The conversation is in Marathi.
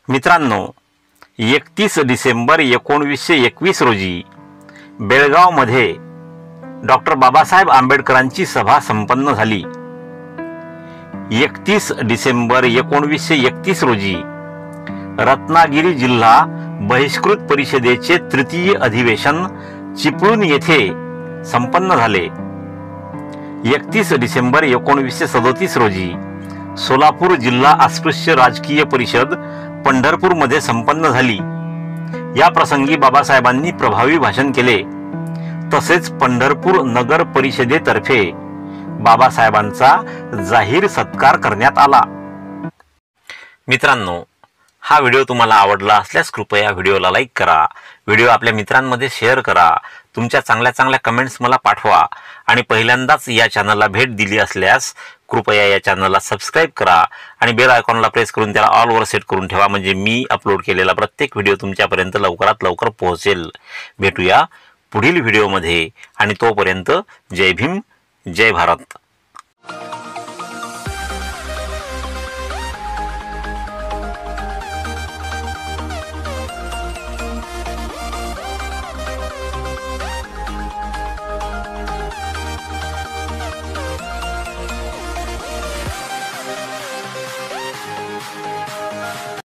मित्रांनो, 31 डिसेंबर 1921 रोजी बेळगावमध्ये डॉक्टर बाबासाहेब आंबेडकरांची सभा संपन्न झाली। 31 डिसेंबर 1931 रोजी रत्नागिरी जिल्हा बहिष्कृत परिषदेचे तृतीय अधिवेशन चिपळूण येथे संपन्न झाले। 31 डिसेंबर 1937 रोजी सोलापूर जिल्हा अस्पृश्य राजकीय परिषद पंढरपूरमध्ये संपन्न झाली। या प्रसंगी बाबासाहेबांनी प्रभावी भाषण केले। तसेच पंढरपूर नगर परिषदेतर्फे बाबासाहेबांचा जाहीर सत्कार करण्यात आला। मित्रांनो, हा व्हिडिओ तुम्हाला आवडला असल्यास कृपया व्हिडिओला लाईक करा, व्हिडिओ आपल्या मित्रांमध्ये शेअर करा, तुमच्या चांगल्या कमेंट्स मला पाठवा आणि पहिल्यांदाच या चॅनलला भेट दिली असल्यास कृपया या चॅनलला सबस्क्राइब करा आणि बेल आयकॉनला प्रेस करून त्याला ऑल वर सेट करून ठेवा, म्हणजे मी अपलोड केलेला प्रत्येक व्हिडिओ तुमच्यापर्यंत लवकरात लवकर पोहोचेल। भेटूया पुढील व्हिडिओमध्ये आणि तोपर्यंत जय भीम, जय भारत।